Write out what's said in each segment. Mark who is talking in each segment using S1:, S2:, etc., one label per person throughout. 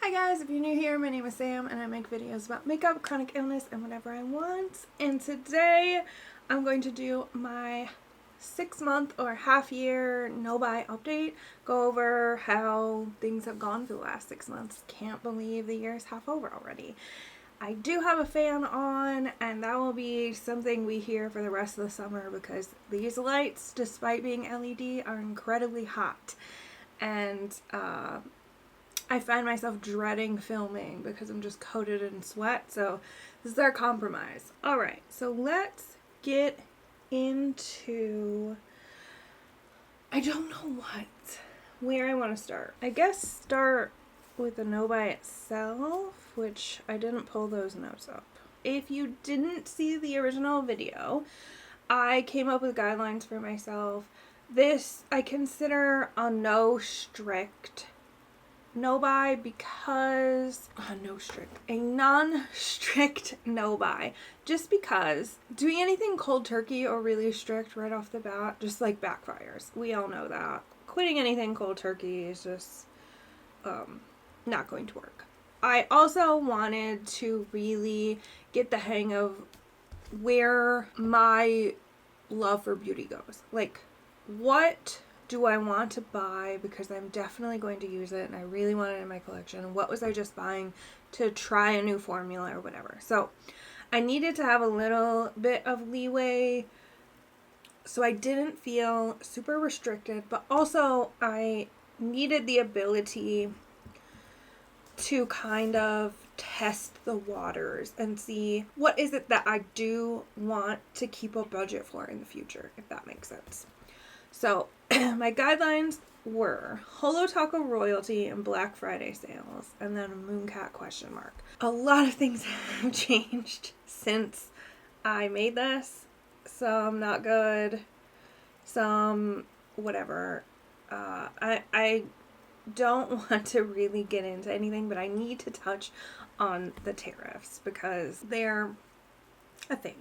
S1: Hi guys, if you're new here, my name is Sam and I make videos about makeup, chronic illness, and whatever I want. And today I'm going to do my 6-month or half-year no-buy update, go over how things have gone for the last 6 months. Can't believe the year is half over already. I do have a fan on, and that will be something we hear for the rest of the summer because these lights, despite being LED, are incredibly hot. And I find myself dreading filming because I'm just coated in sweat, so this is our compromise. Alright, so let's get into, I don't know where I want to start. I guess start with the no by itself, which I didn't pull those notes up. If you didn't see the original video, I came up with guidelines for myself. This I consider a non-strict no buy because a non-strict no buy, just because doing anything cold turkey or really strict right off the bat just like backfires. We all know that quitting anything cold turkey is just not going to work. I also wanted to really get the hang of where my love for beauty goes. Like, what do I want to buy because I'm definitely going to use it and I really want it in my collection? What was I just buying to try a new formula or whatever? So I needed to have a little bit of leeway so I didn't feel super restricted, but also I needed the ability to kind of test the waters and see what is it that I do want to keep a budget for in the future, if that makes sense. So my guidelines were Holo Taco Royalty and Black Friday sales, and then a Mooncat question mark. A lot of things have changed since I made this. Some not good, some whatever. I don't want to really get into anything, but I need to touch on the tariffs because they're a thing.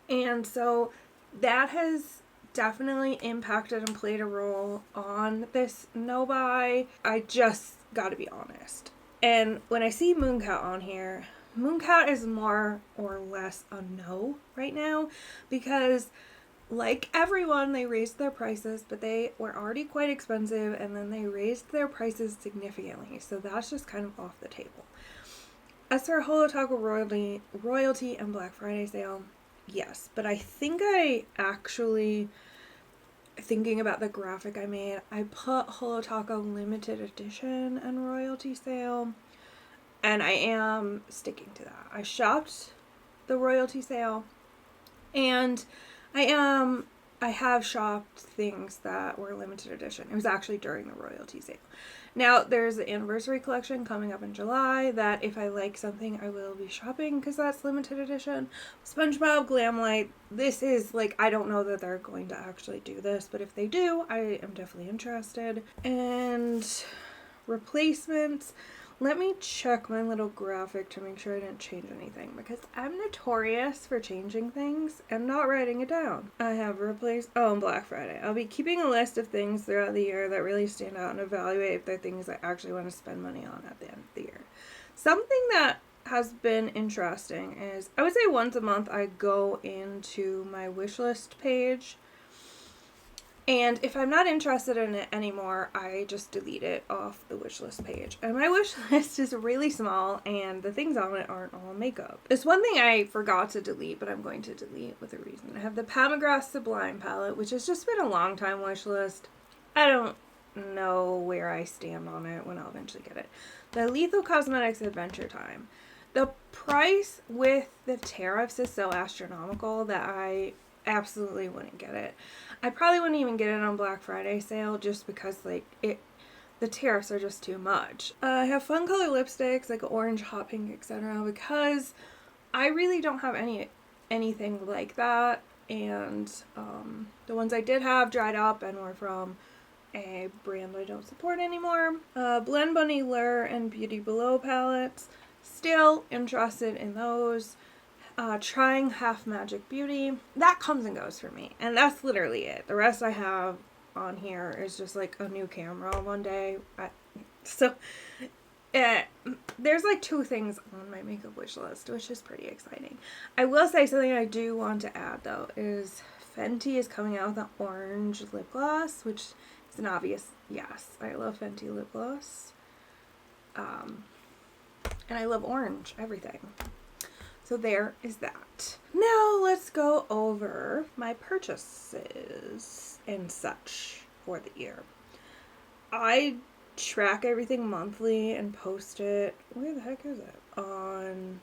S1: And so that has definitely impacted and played a role on this no buy. I just gotta be honest. And when I see Mooncat on here, Mooncat is more or less a no right now because, like everyone, they raised their prices, but they were already quite expensive, and then they raised their prices significantly, so that's just kind of off the table. As for Holo Taco Royalty and Black Friday sale, yes, but I think I actually, thinking about the graphic I made, I put Holo Taco limited edition and royalty sale, and I am sticking to that. I shopped the royalty sale, and I have shopped things that were limited edition. It was actually during the royalty sale. Now, there's the anniversary collection coming up in July that if I like something, I will be shopping because that's limited edition. SpongeBob Glamlight, this is like, I don't know that they're going to actually do this, but if they do, I am definitely interested. And replacements, let me check my little graphic to make sure I didn't change anything because I'm notorious for changing things and not writing it down. I have replaced, and Black Friday. I'll be keeping a list of things throughout the year that really stand out and evaluate if they're things I actually want to spend money on at the end of the year. Something that has been interesting is, I would say once a month I go into my wish list page, and if I'm not interested in it anymore, I just delete it off the wish list page. And my wish list is really small, and the things on it aren't all makeup. There's one thing I forgot to delete, but I'm going to delete with a reason. I have the Pamagrass Sublime palette, which has just been a long time wish list. I don't know where I stand on it, when I'll eventually get it. The Lethal Cosmetics Adventure Time. The price with the tariffs is so astronomical that I absolutely wouldn't get it. I probably wouldn't even get it on Black Friday sale just because the tariffs are just too much. I have fun color lipsticks like orange, hot pink, etc. because I really don't have anything like that, and the ones I did have dried up and were from a brand I don't support anymore. Blend Bunny Lure and Beauty Below palettes, still interested in those. Trying Half Magic Beauty. That comes and goes for me, and that's literally it. The rest I have on here is just like a new camera one day. So There's like 2 things on my makeup wish list, which is pretty exciting. I will say something I do want to add though is Fenty is coming out with an orange lip gloss, which is an obvious yes. I love Fenty lip gloss. And I love orange, everything. So there is that. Now let's go over my purchases and such for the year. I track everything monthly and post it, where the heck is it? On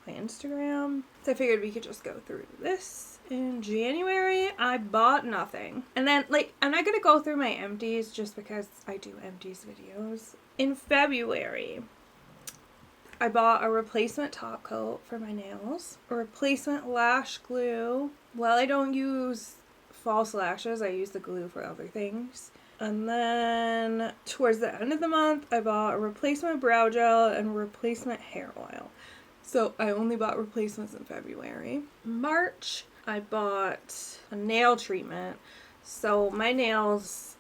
S1: my Instagram. So I figured we could just go through this. In January, I bought nothing. And then, like, I'm not gonna go through my empties just because I do empties videos. In February, I bought a replacement top coat for my nails, a replacement lash glue. Well, I don't use false lashes, I use the glue for other things. And then towards the end of the month, I bought a replacement brow gel and a replacement hair oil. So I only bought replacements in February. March, I bought a nail treatment. So my nails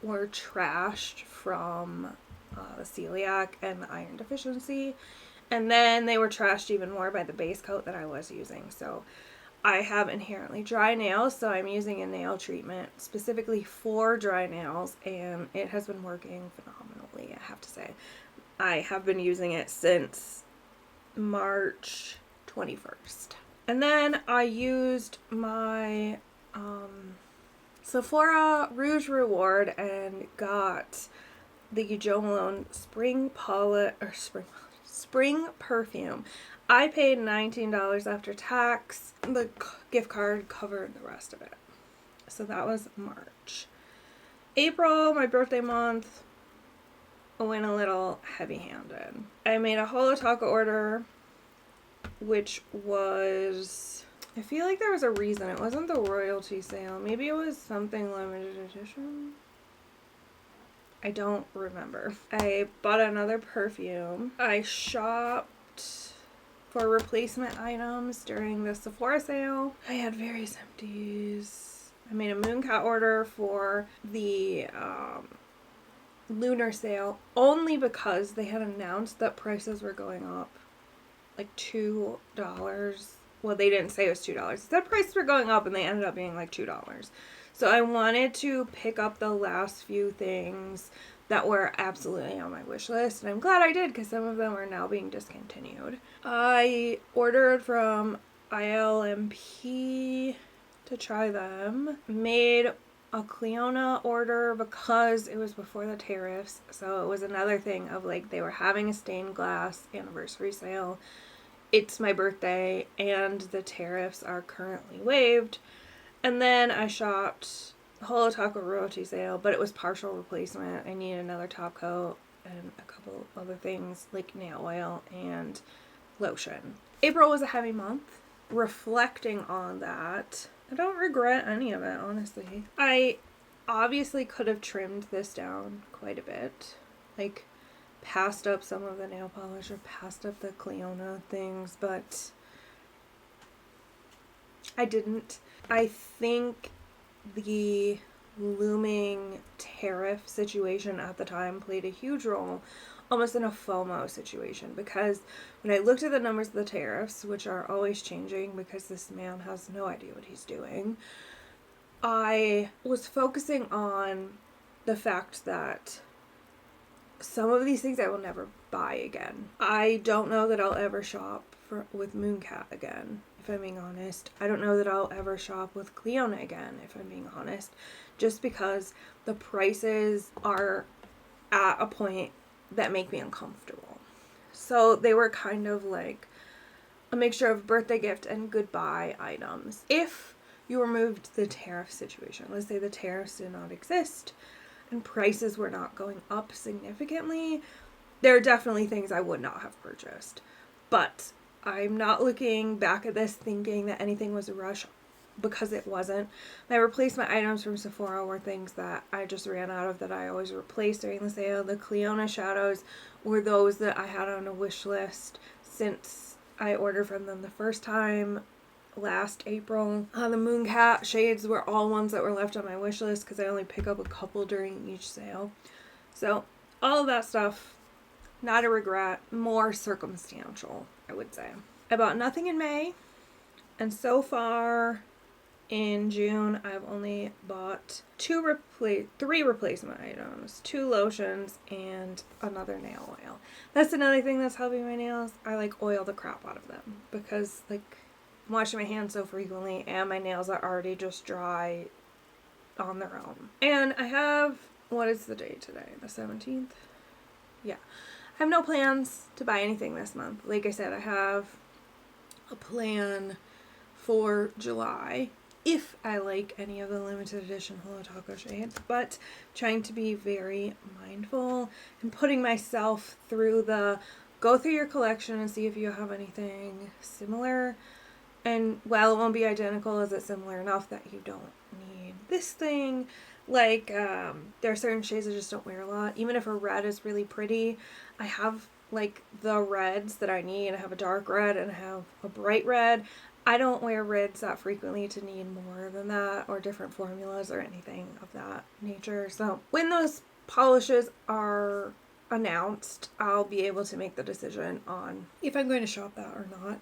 S1: were trashed from the celiac and the iron deficiency. And then they were trashed even more by the base coat that I was using. So I have inherently dry nails, so I'm using a nail treatment specifically for dry nails, and it has been working phenomenally, I have to say. I have been using it since March 21st. And then I used my Sephora Rouge Reward and got the Jo Malone Spring Perfume. I paid $19 after tax. The gift card covered the rest of it. So that was March. April, my birthday month, I went a little heavy-handed. I made a Holo Taco order, which was, I feel like there was a reason. It wasn't the royalty sale. Maybe it was something limited edition. I don't remember. I bought another perfume. I shopped for replacement items during the Sephora sale. I had various empties. I made a Mooncat order for the lunar sale only because they had announced that prices were going up like $2. Well, they didn't say it was $2. They said prices were going up and they ended up being like $2. So I wanted to pick up the last few things that were absolutely on my wish list, and I'm glad I did because some of them are now being discontinued. I ordered from ILMP to try them. Made a Cleona order because it was before the tariffs, so it was another thing of like they were having a stained glass anniversary sale. It's my birthday and the tariffs are currently waived. And then I shopped Holo Taco royalty sale, but it was partial replacement. I needed another top coat and a couple other things like nail oil and lotion. April was a heavy month. Reflecting on that, I don't regret any of it, honestly. I obviously could have trimmed this down quite a bit. Like, passed up some of the nail polish or passed up the Cleona things, but I didn't. I think the looming tariff situation at the time played a huge role, almost in a FOMO situation, because when I looked at the numbers of the tariffs, which are always changing because this man has no idea what he's doing, I was focusing on the fact that some of these things I will never buy again. I don't know that I'll ever shop with Mooncat again, if I'm being honest. I don't know that I'll ever shop with Cleona again, if I'm being honest, just because the prices are at a point that make me uncomfortable. So they were kind of like a mixture of birthday gift and goodbye items. If you removed the tariff situation, let's say the tariffs did not exist and prices were not going up significantly, there are definitely things I would not have purchased. But I'm not looking back at this thinking that anything was a rush, because it wasn't. My replacement items from Sephora were things that I just ran out of that I always replaced during the sale. The Cleona shadows were those that I had on a wish list since I ordered from them the first time last April. The Mooncat shades were all ones that were left on my wish list because I only pick up a couple during each sale. So all of that stuff not a regret, more circumstantial, I would say. I bought nothing in May, and so far in June, I've only bought three replacement items, 2 lotions, and another nail oil. That's another thing that's helping my nails. I like oil the crap out of them because like I'm washing my hands so frequently and my nails are already just dry on their own. And I have, what is the date today? The 17th? Yeah. I have no plans to buy anything this month. Like I said, I have a plan for July if I like any of the limited edition Holo Taco shades, but trying to be very mindful and putting myself through go through your collection and see if you have anything similar. And while it won't be identical, is it similar enough that you don't need this thing? Like, there are certain shades I just don't wear a lot. Even if a red is really pretty, I have like the reds that I need. I have a dark red and I have a bright red. I don't wear reds that frequently to need more than that or different formulas or anything of that nature. So when those polishes are announced, I'll be able to make the decision on if I'm going to shop that or not.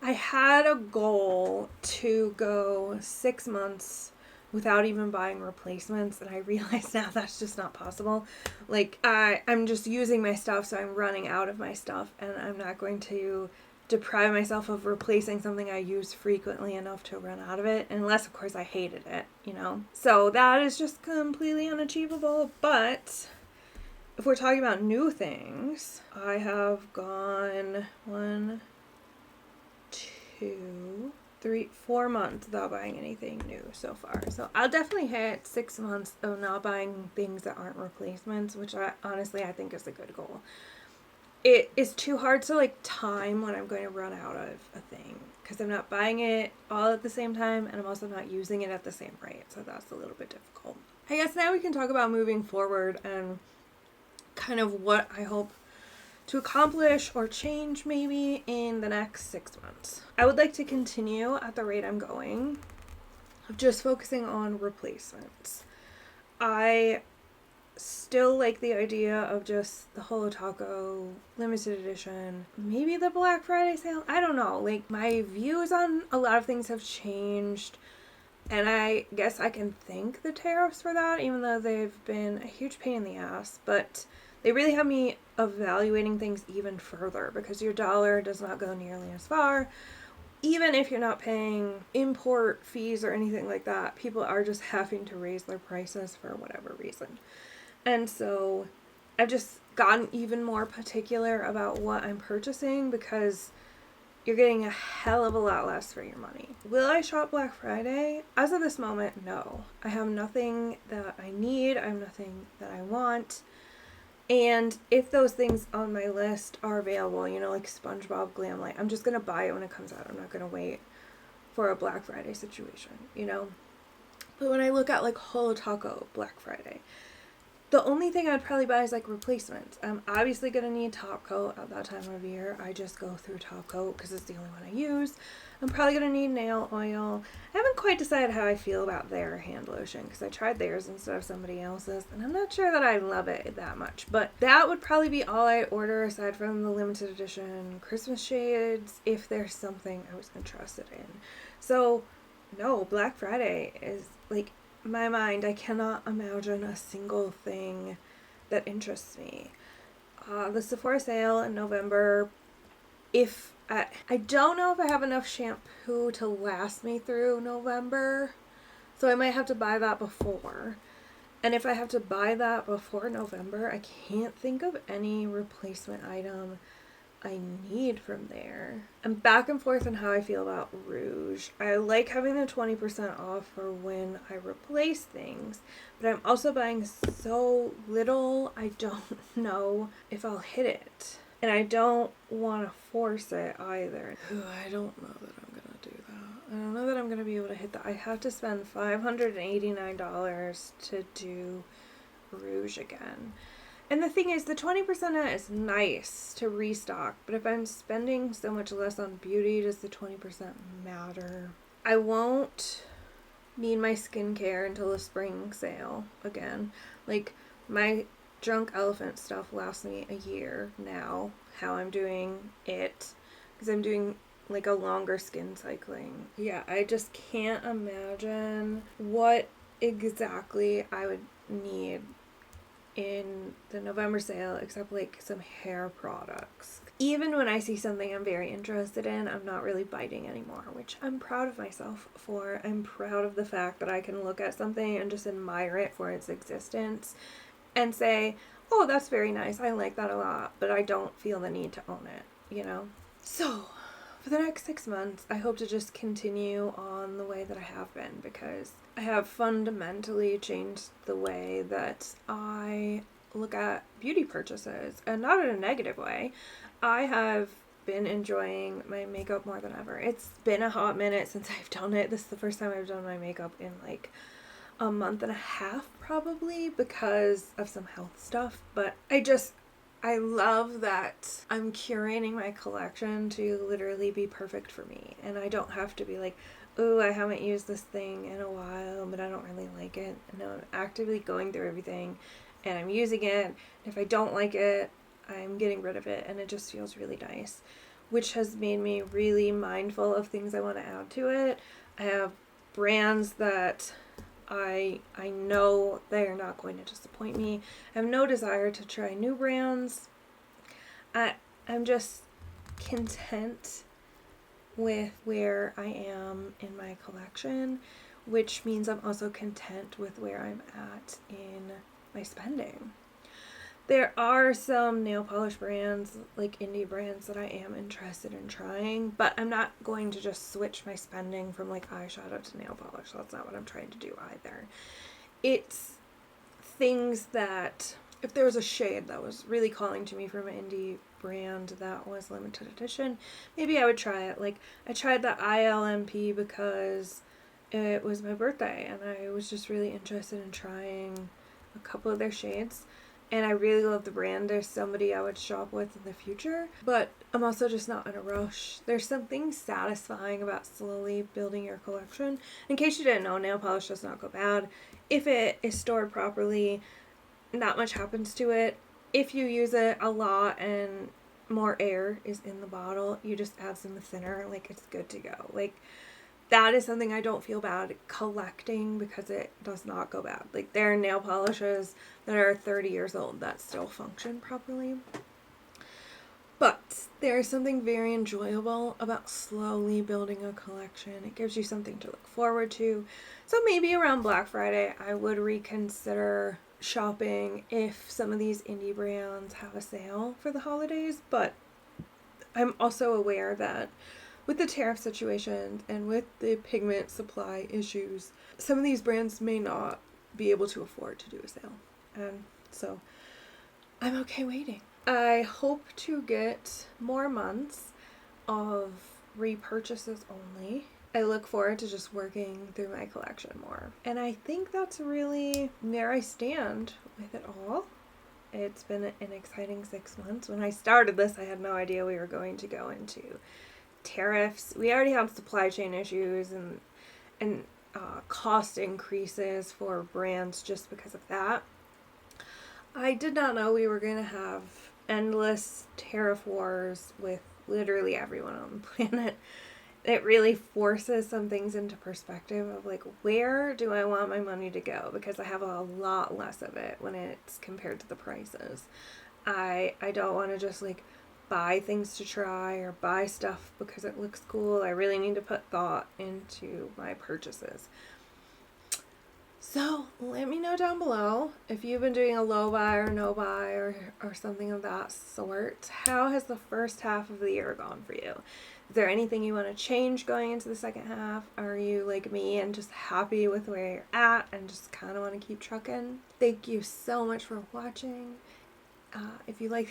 S1: I had a goal to go 6 months without even buying replacements, and I realize now that's just not possible. Like, I'm just using my stuff, so I'm running out of my stuff, and I'm not going to deprive myself of replacing something I use frequently enough to run out of it, unless of course I hated it, you know? So that is just completely unachievable. But if we're talking about new things, I have gone 4 months without buying anything new so far. So I'll definitely hit 6 months of not buying things that aren't replacements, which I think is a good goal. It is too hard to like time when I'm going to run out of a thing because I'm not buying it all at the same time and I'm also not using it at the same rate. So that's a little bit difficult. I guess now we can talk about moving forward and kind of what I hope to accomplish or change maybe in the next 6 months. I would like to continue at the rate I'm going of just focusing on replacements. I still like the idea of just the Holo Taco limited edition, maybe the Black Friday sale. I don't know. Like, my views on a lot of things have changed, and I guess I can thank the tariffs for that, even though they've been a huge pain in the ass. But they really have me evaluating things even further because your dollar does not go nearly as far. Even if you're not paying import fees or anything like that, people are just having to raise their prices for whatever reason. And so I've just gotten even more particular about what I'm purchasing because you're getting a hell of a lot less for your money. Will I shop Black Friday? As of this moment, no. I have nothing that I need. I have nothing that I want. And if those things on my list are available, you know, like SpongeBob Glam Light, I'm just going to buy it when it comes out. I'm not going to wait for a Black Friday situation, you know. But when I look at like Holo Taco Black Friday, the only thing I'd probably buy is like replacements. I'm obviously going to need top coat at that time of year. I just go through top coat because it's the only one I use. I'm probably going to need nail oil. I haven't quite decided how I feel about their hand lotion because I tried theirs instead of somebody else's and I'm not sure that I love it that much. But that would probably be all I order aside from the limited edition Christmas shades if there's something I was interested in. So no, Black Friday is like my mind. I cannot imagine a single thing that interests me. The Sephora sale in November, if I don't know if I have enough shampoo to last me through November, so I might have to buy that before. And if I have to buy that before November, I can't think of any replacement item I need from there. I'm back and forth on how I feel about rouge. I like having the 20% off for when I replace things, but I'm also buying so little, I don't know if I'll hit it. And I don't want to force it either. I don't know that I'm going to do that. I don't know that I'm going to be able to hit that. I have to spend $589 to do rouge again. And the thing is, the 20% is nice to restock, but if I'm spending so much less on beauty, does the 20% matter? I won't need my skincare until the spring sale again. Like, my Drunk Elephant stuff lasts me a year now, how I'm doing it, because I'm doing like a longer skin cycling. Yeah, I just can't imagine what exactly I would need in the November sale except like some hair products. Even when I see something I'm very interested in, I'm not really biting anymore, which I'm proud of myself for. I'm proud of the fact that I can look at something and just admire it for its existence and say, oh, that's very nice, I like that a lot, but I don't feel the need to own it, you know? So, for the next 6 months, I hope to just continue on the way that I have been, because I have fundamentally changed the way that I look at beauty purchases, and not in a negative way. I have been enjoying my makeup more than ever. It's been a hot minute since I've done it. This is the first time I've done my makeup in like a month and a half probably, because of some health stuff, but I love that I'm curating my collection to literally be perfect for me, and I don't have to be like, oh, I haven't used this thing in a while, but I don't really like it. No, I'm actively going through everything, and I'm using it. If I don't like it, I'm getting rid of it, and it just feels really nice, which has made me really mindful of things I want to add to it. I have brands that I know they are not going to disappoint me. I have no desire to try new brands. I'm just content with where I am in my collection, which means I'm also content with where I'm at in my spending. There are some nail polish brands, like indie brands, that I am interested in trying, but I'm not going to just switch my spending from like eyeshadow to nail polish. That's not what I'm trying to do either. It's things that, if there was a shade that was really calling to me from an indie brand that was limited edition, maybe I would try it. Like, I tried the ILMP because it was my birthday, and I was just really interested in trying a couple of their shades. And I really love the brand. There's somebody I would shop with in the future, but I'm also just not in a rush. There's something satisfying about slowly building your collection. In case you didn't know, nail polish does not go bad. If it is stored properly, not much happens to it. If you use it a lot and more air is in the bottle, you just add some thinner, like, it's good to go. Like, that is something I don't feel bad collecting, because it does not go bad. Like, there are nail polishes that are 30 years old that still function properly. But there's something very enjoyable about slowly building a collection. It gives you something to look forward to. So maybe around Black Friday, I would reconsider shopping if some of these indie brands have a sale for the holidays. But I'm also aware that with the tariff situation and with the pigment supply issues, some of these brands may not be able to afford to do a sale. And so I'm okay waiting. I hope to get more months of repurchases only. I look forward to just working through my collection more. And I think that's really where I stand with it all. It's been an exciting 6 months. When I started this, I had no idea we were going to go into tariffs. We already have supply chain issues and cost increases for brands just because of that. I did not know we were going to have endless tariff wars with literally everyone on the planet. It really forces some things into perspective of like, where do I want my money to go? Because I have a lot less of it when it's compared to the prices. I don't want to just like buy things to try or buy stuff because it looks cool. I really need to put thought into my purchases. So let me know down below if you've been doing a low buy or no buy or something of that sort. How has the first half of the year gone for you? Is there anything you want to change going into the second half? Are you like me and just happy with where you're at and just kind of want to keep trucking? Thank you so much for watching. If you like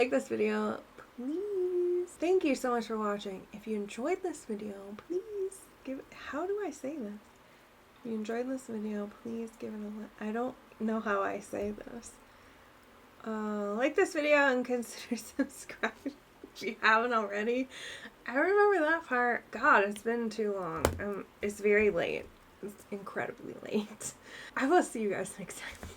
S1: this video, please, thank you so much for watching. If you enjoyed this video, please give it, how do I say this? If you enjoyed this video, please give it a like. I don't know how I say this. Like this video and consider subscribing if you haven't already. I remember that part. God, it's been too long. It's very late. It's incredibly late. I will see you guys next time.